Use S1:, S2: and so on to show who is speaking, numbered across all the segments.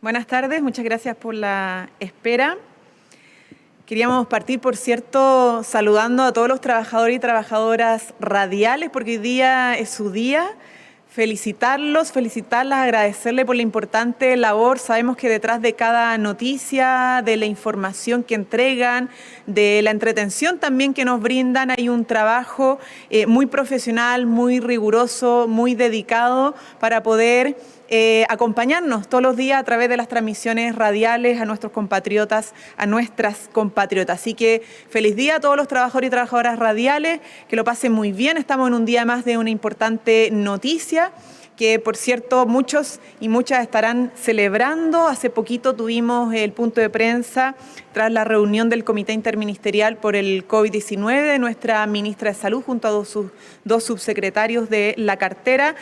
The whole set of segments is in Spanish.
S1: Buenas tardes, muchas gracias por la espera. Queríamos partir, por cierto, saludando a todos los trabajadores y trabajadoras radiales, porque hoy día es su día. Felicitarlos, felicitarlas, agradecerles por la importante labor. Sabemos que detrás de cada noticia, de la información que entregan, de la entretención también que nos brindan, hay un trabajo muy profesional, muy riguroso, muy dedicado para poder acompañarnos todos los días a través de las transmisiones radiales a nuestros compatriotas, a nuestras compatriotas. Así que feliz día a todos los trabajadores y trabajadoras radiales, que lo pasen muy bien. Estamos en un día más de una importante noticia que, por cierto, muchos y muchas estarán celebrando. Hace poquito tuvimos el punto de prensa tras la reunión del Comité Interministerial por el COVID-19 de nuestra ministra de Salud junto a dos subsecretarios de la cartera,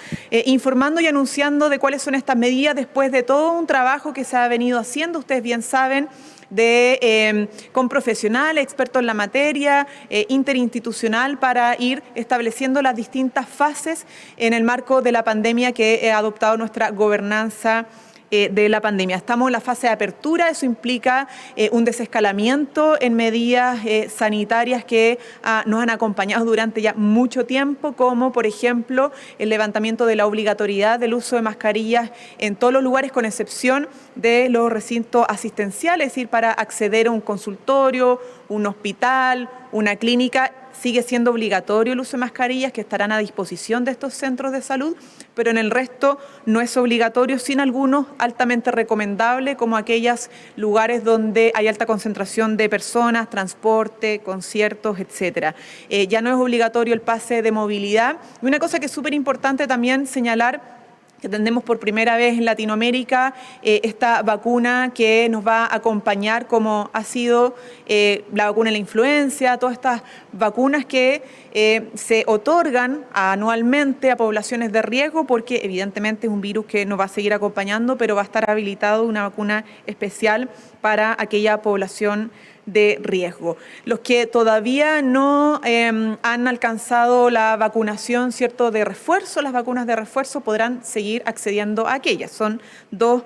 S1: informando y anunciando de cuáles son estas medidas después de todo un trabajo que se ha venido haciendo. Ustedes bien saben, con profesionales, expertos en la materia, interinstitucional, para ir estableciendo las distintas fases en el marco de la pandemia que ha adoptado nuestra gobernanza de la pandemia. Estamos en la fase de apertura, eso implica un desescalamiento en medidas sanitarias que nos han acompañado durante ya mucho tiempo, como por ejemplo el levantamiento de la obligatoriedad del uso de mascarillas en todos los lugares, con excepción de los recintos asistenciales, es decir, para acceder a un consultorio, un hospital, una clínica. Sigue siendo obligatorio el uso de mascarillas que estarán a disposición de estos centros de salud, pero en el resto no es obligatorio, sin algunos altamente recomendable, como aquellos lugares donde hay alta concentración de personas, transporte, conciertos, etcétera. Ya no es obligatorio el pase de movilidad. Y una cosa que es súper importante también señalar, que tendremos por primera vez en Latinoamérica esta vacuna que nos va a acompañar, como ha sido la vacuna de la influenza, todas estas vacunas que se otorgan anualmente a poblaciones de riesgo, porque evidentemente es un virus que nos va a seguir acompañando, pero va a estar habilitado una vacuna especial para aquella población de riesgo. Los que todavía no han alcanzado la vacunación, ¿cierto?, de refuerzo, las vacunas de refuerzo, podrán seguir accediendo a aquellas. Son dos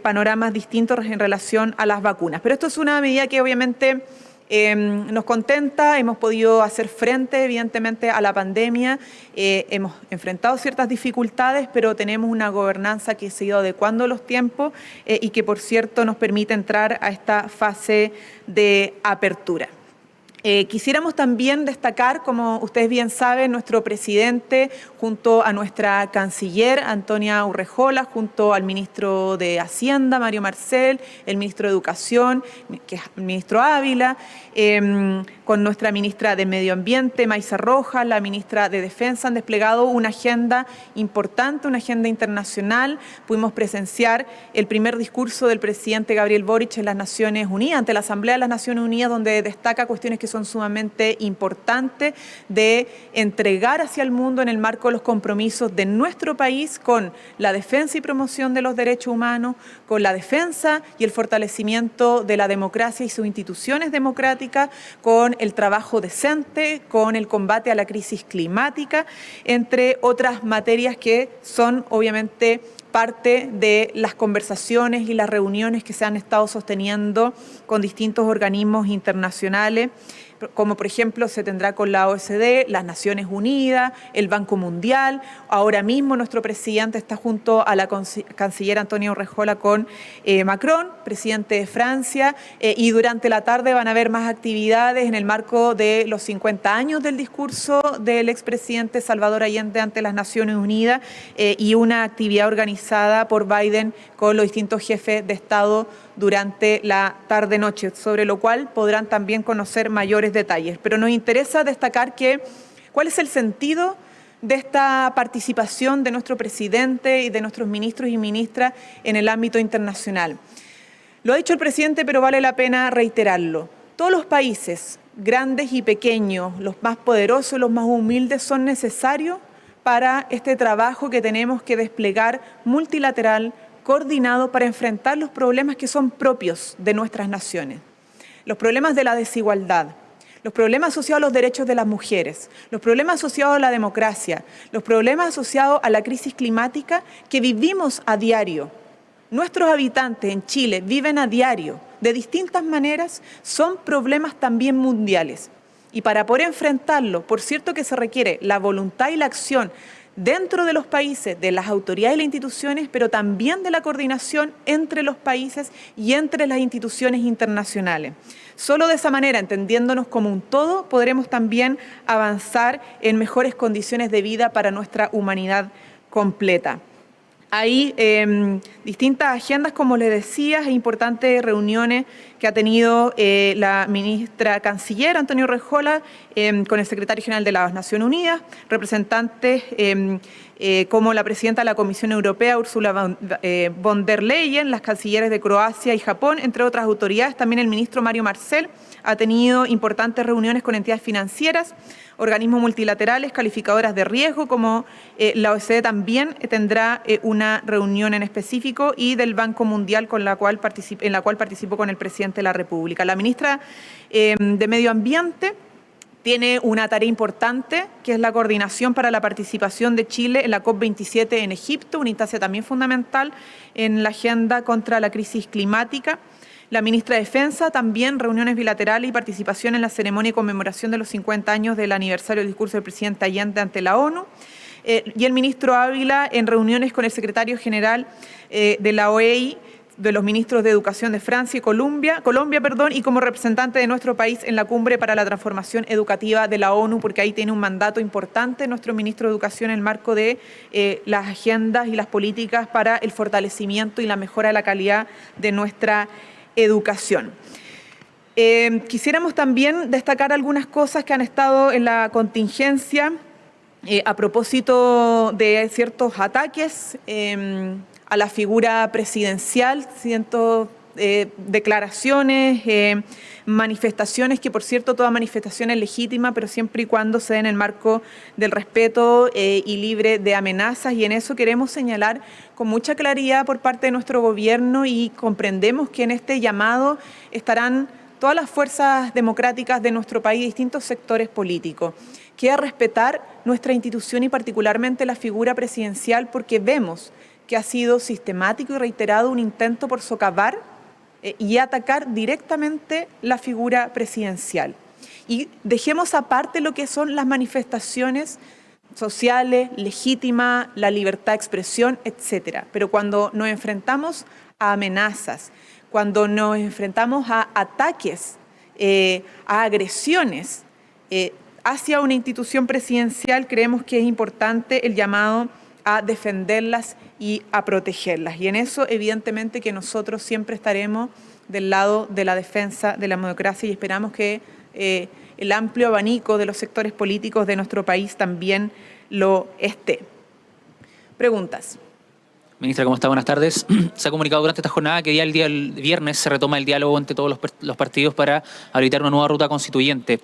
S1: panoramas distintos en relación a las vacunas. Pero esto es una medida que obviamente nos contenta. Hemos podido hacer frente, evidentemente, a la pandemia. Hemos enfrentado ciertas dificultades, pero tenemos una gobernanza que se ha ido adecuando a los tiempos y que, por cierto, nos permite entrar a esta fase de apertura. Quisiéramos también destacar, como ustedes bien saben, nuestro presidente junto a nuestra canciller Antonia Urrejola, junto al ministro de Hacienda, Mario Marcel, el ministro de Educación, que es el ministro Ávila, con nuestra ministra de Medio Ambiente, Maysa Rojas, la ministra de Defensa, han desplegado una agenda importante, una agenda internacional. Pudimos presenciar el primer discurso del presidente Gabriel Boric en las Naciones Unidas, ante la Asamblea de las Naciones Unidas, donde destaca cuestiones que son sumamente importantes de entregar hacia el mundo en el marco de los compromisos de nuestro país con la defensa y promoción de los derechos humanos, con la defensa y el fortalecimiento de la democracia y sus instituciones democráticas, con el trabajo decente, con el combate a la crisis climática, entre otras materias que son obviamente parte de las conversaciones y las reuniones que se han estado sosteniendo con distintos organismos internacionales, como por ejemplo se tendrá con la OECD, las Naciones Unidas, el Banco Mundial. Ahora mismo nuestro presidente está junto a la canciller Antonia Urrejola con Macron, presidente de Francia, y durante la tarde van a haber más actividades en el marco de los 50 años del discurso del expresidente Salvador Allende ante las Naciones Unidas, y una actividad organizada por Biden con los distintos jefes de Estado durante la tarde-noche, sobre lo cual podrán también conocer mayores detalles. Pero nos interesa destacar cuál es el sentido de esta participación de nuestro presidente y de nuestros ministros y ministras en el ámbito internacional. Lo ha dicho el presidente, pero vale la pena reiterarlo. Todos los países, grandes y pequeños, los más poderosos, los más humildes, son necesarios para este trabajo que tenemos que desplegar multilateral, coordinado, para enfrentar los problemas que son propios de nuestras naciones. Los problemas de la desigualdad, los problemas asociados a los derechos de las mujeres, los problemas asociados a la democracia, los problemas asociados a la crisis climática que vivimos a diario. nuestros habitantes en Chile viven a diario de distintas maneras, son problemas también mundiales. Y para poder enfrentarlo, por cierto que se requiere la voluntad y la acción dentro de los países, de las autoridades y las instituciones, pero también de la coordinación entre los países y entre las instituciones internacionales. Solo de esa manera, entendiéndonos como un todo, podremos también avanzar en mejores condiciones de vida para nuestra humanidad completa. Hay distintas agendas, como les decía, e importantes reuniones que ha tenido la ministra canciller, Antonio Rejola, con el secretario general de las Naciones Unidas, representantes como la presidenta de la Comisión Europea, Ursula von der Leyen, las cancilleres de Croacia y Japón, entre otras autoridades. También el ministro Mario Marcel ha tenido importantes reuniones con entidades financieras, organismos multilaterales, calificadoras de riesgo, como la OCDE también tendrá una reunión en específico, y del Banco Mundial en la cual participó con el presidente de la República. La ministra de Medio Ambiente tiene una tarea importante, que es la coordinación para la participación de Chile en la COP27 en Egipto, una instancia también fundamental en la agenda contra la crisis climática. La ministra de Defensa también reuniones bilaterales y participación en la ceremonia y conmemoración de los 50 años del aniversario del discurso del presidente Allende ante la ONU. Y el ministro Ávila en reuniones con el secretario general de la OEI, de los ministros de Educación de Francia y Colombia, y como representante de nuestro país en la Cumbre para la Transformación Educativa de la ONU, porque ahí tiene un mandato importante nuestro ministro de Educación en el marco de las agendas y las políticas para el fortalecimiento y la mejora de la calidad de nuestra educación. Quisiéramos también destacar algunas cosas que han estado en la contingencia a propósito de ciertos ataques a la figura presidencial, declaraciones, manifestaciones, que por cierto toda manifestación es legítima, pero siempre y cuando se dé en el marco del respeto y libre de amenazas, y en eso queremos señalar con mucha claridad por parte de nuestro gobierno, y comprendemos que en este llamado estarán todas las fuerzas democráticas de nuestro país, distintos sectores políticos, que es respetar nuestra institución y particularmente la figura presidencial, porque vemos que ha sido sistemático y reiterado un intento por socavar y atacar directamente la figura presidencial. Y dejemos aparte lo que son las manifestaciones sociales, legítimas, la libertad de expresión, etcétera. Pero cuando nos enfrentamos a amenazas, cuando nos enfrentamos a ataques, a agresiones hacia una institución presidencial, creemos que es importante el llamado a defenderlas y a protegerlas. Y en eso, evidentemente, que nosotros siempre estaremos del lado de la defensa de la democracia, y esperamos que el amplio abanico de los sectores políticos de nuestro país también lo esté. Preguntas.
S2: Ministra, ¿cómo está? Buenas tardes. Se ha comunicado durante esta jornada que el día viernes se retoma el diálogo entre todos los partidos para habilitar una nueva ruta constituyente.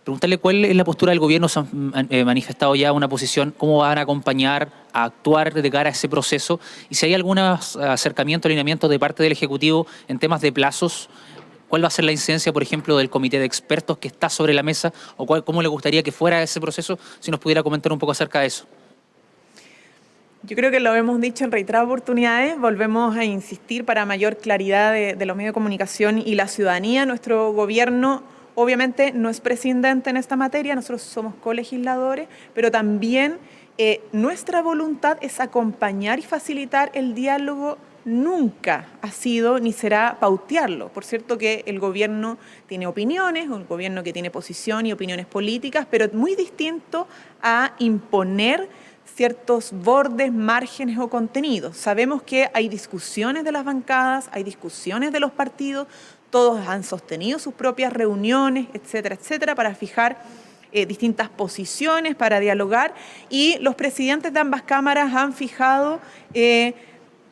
S2: Preguntarle cuál es la postura del gobierno. Se han manifestado ya una posición, cómo van a acompañar, a actuar de cara a ese proceso, y si hay algún acercamiento, alineamiento de parte del Ejecutivo en temas de plazos. ¿Cuál va a ser la incidencia, por ejemplo, del comité de expertos que está sobre la mesa, o cómo le gustaría que fuera ese proceso? Si nos pudiera comentar un poco acerca de eso.
S1: Yo creo que lo hemos dicho en reiteradas oportunidades, volvemos a insistir para mayor claridad de los medios de comunicación y la ciudadanía. Nuestro gobierno obviamente no es prescindente en esta materia, nosotros somos colegisladores, pero también nuestra voluntad es acompañar y facilitar el diálogo. Nunca ha sido ni será pautearlo. Por cierto que el gobierno tiene opiniones, un gobierno que tiene posición y opiniones políticas, pero es muy distinto a imponer ciertos bordes, márgenes o contenidos. Sabemos que hay discusiones de las bancadas, hay discusiones de los partidos, todos han sostenido sus propias reuniones, etcétera, etcétera, para fijar distintas posiciones, para dialogar, y los presidentes de ambas cámaras han fijado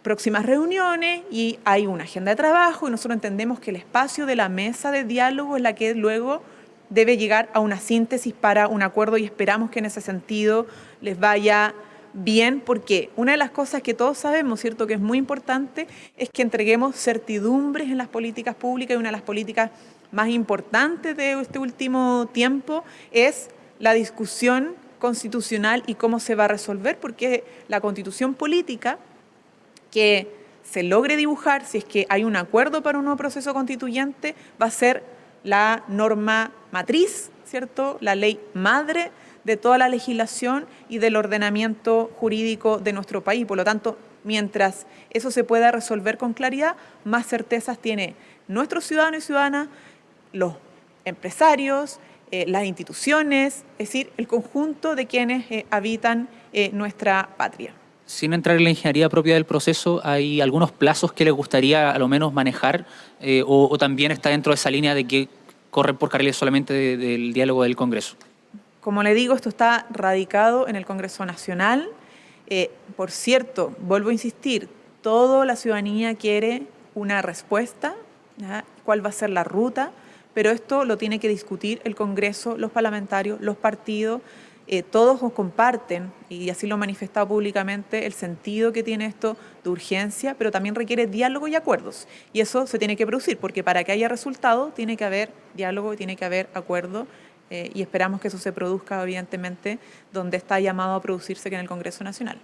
S1: próximas reuniones y hay una agenda de trabajo, y nosotros entendemos que el espacio de la mesa de diálogo es la que luego debe llegar a una síntesis para un acuerdo, y esperamos que en ese sentido les vaya bien, porque una de las cosas que todos sabemos, ¿cierto?, que es muy importante, es que entreguemos certidumbres en las políticas públicas, y una de las políticas más importantes de este último tiempo es la discusión constitucional y cómo se va a resolver, porque la constitución política, que se logre dibujar, si es que hay un acuerdo para un nuevo proceso constituyente, va a ser la norma matriz, ¿cierto? La ley madre de toda la legislación y del ordenamiento jurídico de nuestro país. Por lo tanto, mientras eso se pueda resolver con claridad, más certezas tiene nuestros ciudadanos y ciudadanas, los empresarios, las instituciones, es decir, el conjunto de quienes habitan nuestra patria.
S2: Sin entrar en la ingeniería propia del proceso, ¿hay algunos plazos que les gustaría a lo menos manejar o también está dentro de esa línea de que corren por carriles solamente del diálogo del Congreso?
S1: Como le digo, esto está radicado en el Congreso Nacional. Por cierto, vuelvo a insistir, toda la ciudadanía quiere una respuesta, ¿ya? ¿Cuál va a ser la ruta? Pero esto lo tiene que discutir el Congreso, los parlamentarios, los partidos. Todos comparten, y así lo han manifestado públicamente, el sentido que tiene esto de urgencia, pero también requiere diálogo y acuerdos. Y eso se tiene que producir, porque para que haya resultado tiene que haber diálogo y tiene que haber acuerdo, y esperamos que eso se produzca, evidentemente, donde está llamado a producirse, que en el Congreso Nacional.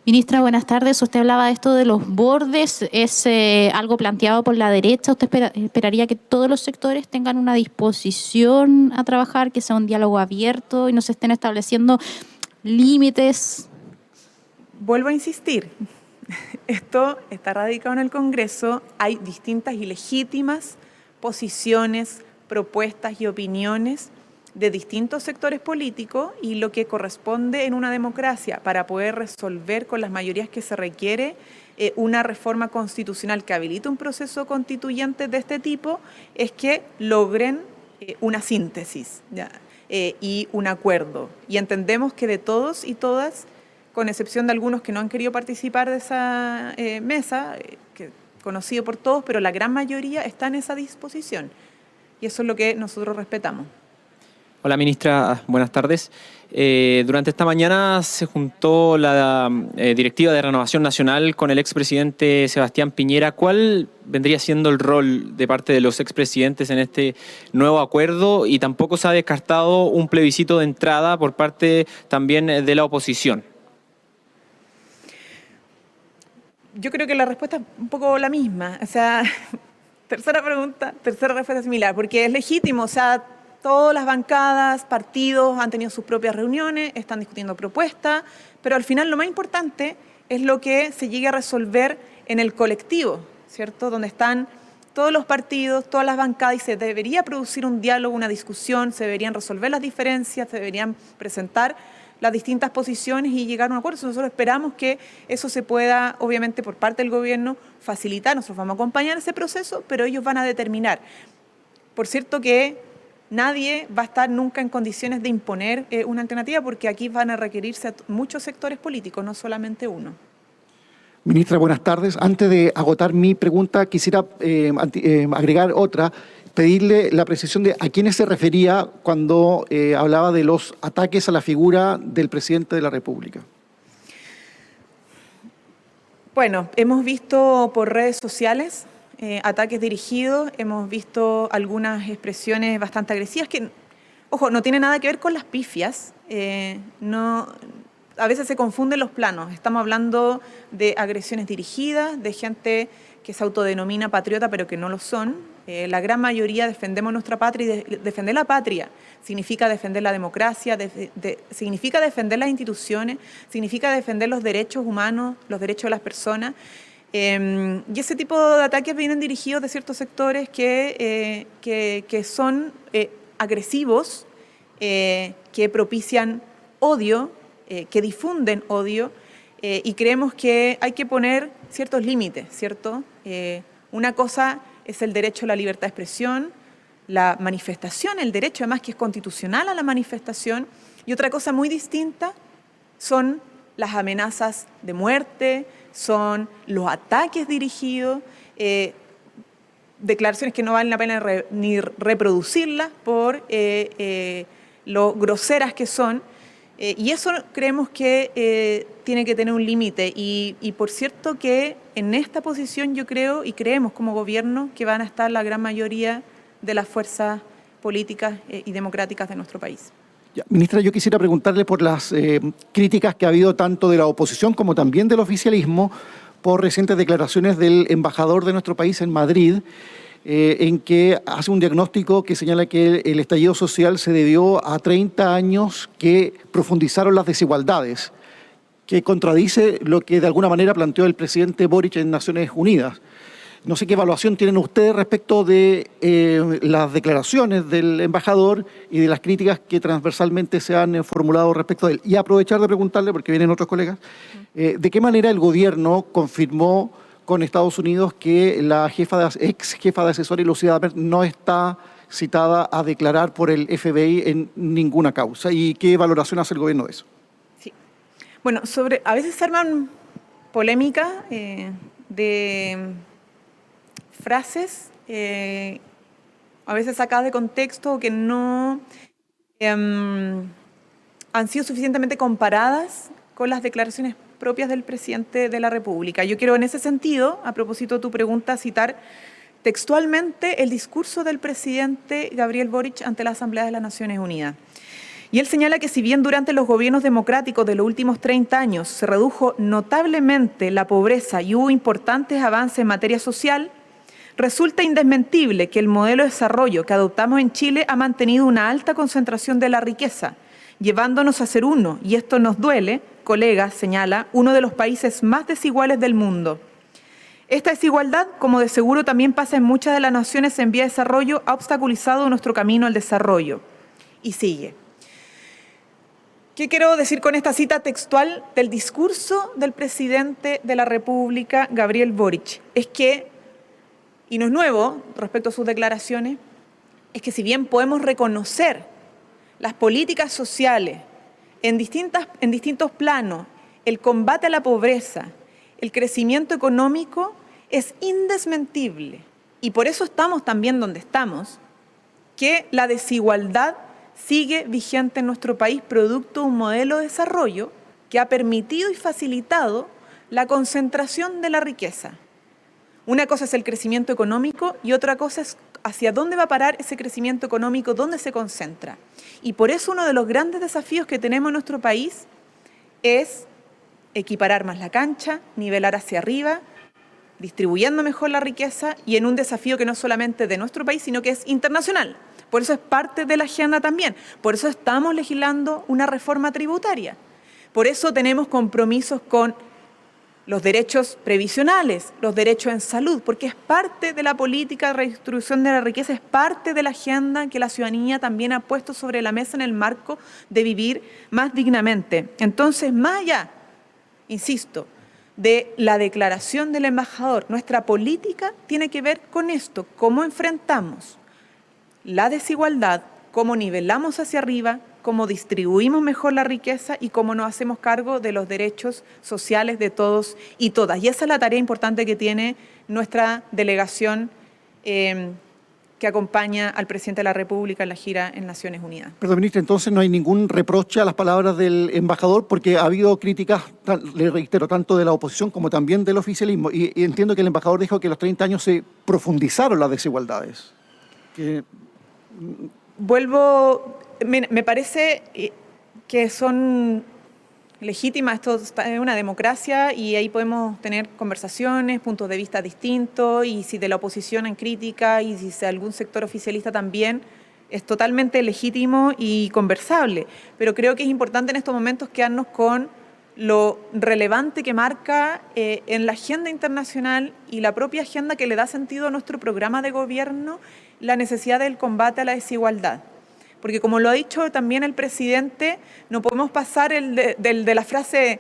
S3: Ministra, buenas tardes. Usted hablaba de esto de los bordes, es algo planteado por la derecha. ¿Usted esperaría que todos los sectores tengan una disposición a trabajar, que sea un diálogo abierto y no se estén estableciendo límites?
S1: Vuelvo a insistir, esto está radicado en el Congreso, hay distintas y legítimas posiciones, propuestas y opiniones de distintos sectores políticos, y lo que corresponde en una democracia para poder resolver con las mayorías que se requiere una reforma constitucional que habilite un proceso constituyente de este tipo es que logren una síntesis, ¿ya? Y un acuerdo. Y entendemos que de todos y todas, con excepción de algunos que no han querido participar de esa mesa, que conocido por todos, pero la gran mayoría está en esa disposición. Y eso es lo que nosotros respetamos.
S4: Hola, ministra, buenas tardes. Durante esta mañana se juntó la directiva de Renovación Nacional con el expresidente Sebastián Piñera. ¿Cuál vendría siendo el rol de parte de los expresidentes en este nuevo acuerdo? Y tampoco se ha descartado un plebiscito de entrada por parte también de la oposición.
S1: Yo creo que la respuesta es un poco la misma. O sea, tercera pregunta, tercera respuesta similar, porque es legítimo, o sea, todas las bancadas, partidos han tenido sus propias reuniones, están discutiendo propuestas, pero al final lo más importante es lo que se llegue a resolver en el colectivo, ¿cierto? Donde están todos los partidos, todas las bancadas, y se debería producir un diálogo, una discusión, se deberían resolver las diferencias, se deberían presentar las distintas posiciones y llegar a un acuerdo. Nosotros esperamos que eso se pueda, obviamente, por parte del gobierno, facilitar. Nosotros vamos a acompañar ese proceso, pero ellos van a determinar. Por cierto que nadie va a estar nunca en condiciones de imponer una alternativa, porque aquí van a requerirse muchos sectores políticos, no solamente uno.
S5: Ministra, buenas tardes. Antes de agotar mi pregunta, quisiera agregar otra, pedirle la precisión de a quiénes se refería cuando hablaba de los ataques a la figura del presidente de la República.
S1: Bueno, hemos visto por redes sociales ataques dirigidos, hemos visto algunas expresiones bastante agresivas que, ojo, no tiene nada que ver con las pifias, a veces se confunden los planos. Estamos hablando de agresiones dirigidas, de gente que se autodenomina patriota pero que no lo son. La gran mayoría defendemos nuestra patria, y defender la patria significa defender la democracia, significa defender las instituciones, significa defender los derechos humanos, los derechos de las personas. Y ese tipo de ataques vienen dirigidos de ciertos sectores que son agresivos, que propician odio, que difunden odio, y creemos que hay que poner ciertos límites, ¿cierto? Una cosa es el derecho a la libertad de expresión, la manifestación, el derecho además que es constitucional a la manifestación, y otra cosa muy distinta son las amenazas de muerte, son los ataques dirigidos, declaraciones que no valen la pena ni reproducirlas por lo groseras que son, y eso creemos que tiene que tener un límite, y por cierto que en esta posición yo creo y creemos como gobierno que van a estar la gran mayoría de las fuerzas políticas y democráticas de nuestro país.
S5: Ministra, yo quisiera preguntarle por las críticas que ha habido tanto de la oposición como también del oficialismo por recientes declaraciones del embajador de nuestro país en Madrid, en que hace un diagnóstico que señala que el estallido social se debió a 30 años que profundizaron las desigualdades, que contradice lo que de alguna manera planteó el presidente Boric en Naciones Unidas. No sé qué evaluación tienen ustedes respecto de las declaraciones del embajador y de las críticas que transversalmente se han formulado respecto de él. Y aprovechar de preguntarle, porque vienen otros colegas, ¿de qué manera el gobierno confirmó con Estados Unidos que la ex jefa de asesoría, Lucía Damer, no está citada a declarar por el FBI en ninguna causa? ¿Y qué valoración hace el gobierno de eso?
S1: Sí. Bueno, a veces se arman polémicas de frases, a veces sacadas de contexto, que no han sido suficientemente comparadas con las declaraciones propias del presidente de la República. Yo quiero en ese sentido, a propósito de tu pregunta, citar textualmente el discurso del presidente Gabriel Boric ante la Asamblea de las Naciones Unidas. Y él señala que si bien durante los gobiernos democráticos de los últimos 30 años se redujo notablemente la pobreza y hubo importantes avances en materia social, resulta indesmentible que el modelo de desarrollo que adoptamos en Chile ha mantenido una alta concentración de la riqueza, llevándonos a ser uno, y esto nos duele, colega, señala, uno de los países más desiguales del mundo. Esta desigualdad, como de seguro también pasa en muchas de las naciones en vía de desarrollo, ha obstaculizado nuestro camino al desarrollo. Y sigue. ¿Qué quiero decir con esta cita textual del discurso del presidente de la República, Gabriel Boric? Es que, y no es nuevo respecto a sus declaraciones, es que si bien podemos reconocer las políticas sociales en distintos planos, el combate a la pobreza, el crecimiento económico, es indesmentible. Y por eso estamos también donde estamos, que la desigualdad sigue vigente en nuestro país, producto de un modelo de desarrollo que ha permitido y facilitado la concentración de la riqueza. Una cosa es el crecimiento económico y otra cosa es hacia dónde va a parar ese crecimiento económico, dónde se concentra. Y por eso uno de los grandes desafíos que tenemos en nuestro país es equiparar más la cancha, nivelar hacia arriba, distribuyendo mejor la riqueza y en un desafío que no es solamente de nuestro país, sino que es internacional. Por eso es parte de la agenda también. Por eso estamos legislando una reforma tributaria. Por eso tenemos compromisos con los derechos previsionales, los derechos en salud, porque es parte de la política de redistribución de la riqueza, es parte de la agenda que la ciudadanía también ha puesto sobre la mesa en el marco de vivir más dignamente. Entonces, más allá, insisto, de la declaración del embajador, nuestra política tiene que ver con esto, cómo enfrentamos la desigualdad, cómo nivelamos hacia arriba, cómo distribuimos mejor la riqueza y cómo nos hacemos cargo de los derechos sociales de todos y todas. Y esa es la tarea importante que tiene nuestra delegación que acompaña al presidente de la República en la gira en Naciones Unidas.
S5: Perdón, ministra, entonces no hay ningún reproche a las palabras del embajador, porque ha habido críticas, le reitero, tanto de la oposición como también del oficialismo. Y entiendo que el embajador dijo que en los 30 años se profundizaron las desigualdades.
S1: Me parece que son legítimas, esto es una democracia y ahí podemos tener conversaciones, puntos de vista distintos, y si de la oposición en crítica y si de algún sector oficialista también, es totalmente legítimo y conversable. Pero creo que es importante en estos momentos quedarnos con lo relevante que marca en la agenda internacional y la propia agenda que le da sentido a nuestro programa de gobierno, la necesidad del combate a la desigualdad. Porque como lo ha dicho también el presidente, no podemos pasar de la frase,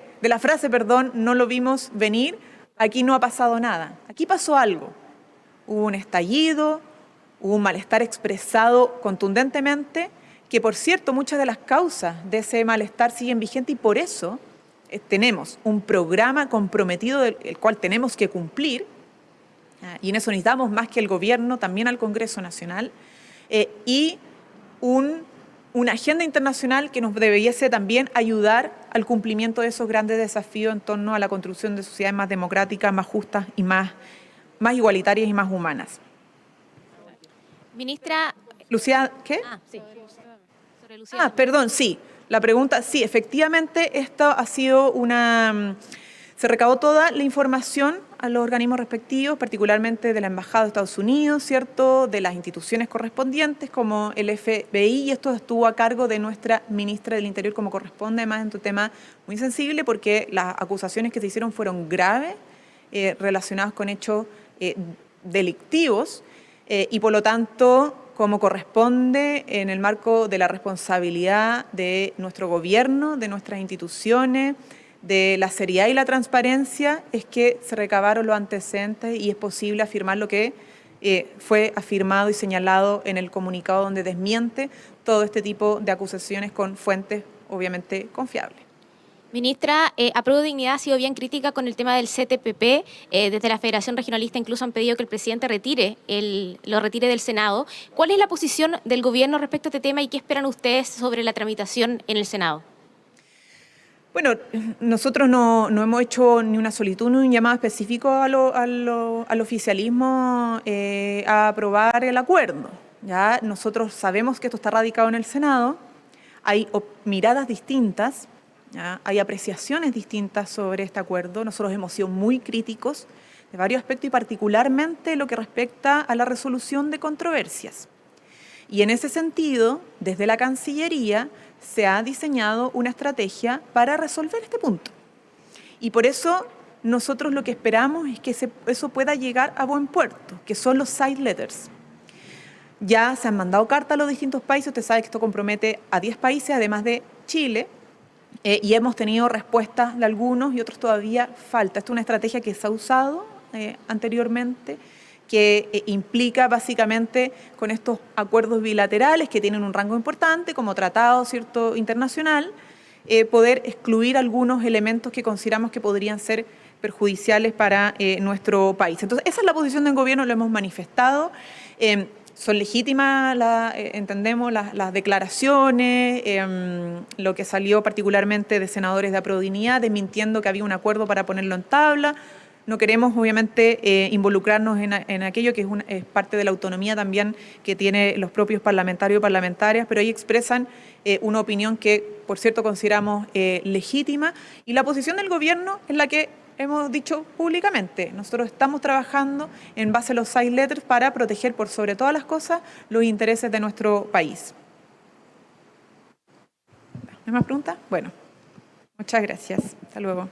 S1: no lo vimos venir, aquí no ha pasado nada. Aquí pasó algo. Hubo un estallido, hubo un malestar expresado contundentemente, que por cierto muchas de las causas de ese malestar siguen vigentes y por eso tenemos un programa comprometido el cual tenemos que cumplir, y en eso necesitamos más que el gobierno, también al Congreso Nacional, y una agenda internacional que nos debiese también ayudar al cumplimiento de esos grandes desafíos en torno a la construcción de sociedades más democráticas, más justas y más igualitarias y más humanas.
S3: Ministra.
S1: Lucía, ¿qué?
S3: Sí. Sobre Lucía.
S1: Perdón, sí. La pregunta, sí, efectivamente, esto ha sido se Se recabó toda la información a los organismos respectivos, particularmente de la Embajada de Estados Unidos, ¿cierto?, de las instituciones correspondientes como el FBI, y esto estuvo a cargo de nuestra ministra del Interior como corresponde, además en un tema muy sensible porque las acusaciones que se hicieron fueron graves, relacionadas con hechos delictivos, y por lo tanto, como corresponde en el marco de la responsabilidad de nuestro gobierno, de nuestras instituciones, de la seriedad y la transparencia, es que se recabaron los antecedentes y es posible afirmar lo que fue afirmado y señalado en el comunicado, donde desmiente todo este tipo de acusaciones con fuentes obviamente confiables.
S6: Ministra, Apruebo Dignidad ha sido bien crítica con el tema del CTPP. Desde la Federación Regionalista incluso han pedido que el presidente lo retire del Senado. ¿Cuál es la posición del gobierno respecto a este tema y qué esperan ustedes sobre la tramitación en el Senado?
S1: Bueno, nosotros no hemos hecho ni una solicitud ni un llamado específico al oficialismo a aprobar el acuerdo. Ya nosotros sabemos que esto está radicado en el Senado, hay miradas distintas, ¿ya? Hay apreciaciones distintas sobre este acuerdo. Nosotros hemos sido muy críticos de varios aspectos y particularmente lo que respecta a la resolución de controversias. Y en ese sentido, desde la Cancillería se ha diseñado una estrategia para resolver este punto. Y por eso nosotros lo que esperamos es que eso pueda llegar a buen puerto, que son los side letters. Ya se han mandado cartas a los distintos países, usted sabe que esto compromete a 10 países, además de Chile, y hemos tenido respuestas de algunos y otros todavía falta. Esta es una estrategia que se ha usado anteriormente, que implica básicamente con estos acuerdos bilaterales que tienen un rango importante, como tratado, ¿cierto?, internacional, poder excluir algunos elementos que consideramos que podrían ser perjudiciales para nuestro país. Entonces, esa es la posición del gobierno, lo hemos manifestado. Son legítimas, entendemos, las declaraciones, lo que salió particularmente de senadores de Apruebo Dignidad, desmintiendo que había un acuerdo para ponerlo en tabla. No queremos, obviamente, involucrarnos en aquello que es parte de la autonomía también que tienen los propios parlamentarios y parlamentarias, pero ahí expresan una opinión que, por cierto, consideramos legítima. Y la posición del gobierno es la que hemos dicho públicamente. Nosotros estamos trabajando en base a los side letters para proteger, por sobre todas las cosas, los intereses de nuestro país. ¿No hay más preguntas? Bueno, muchas gracias. Hasta luego.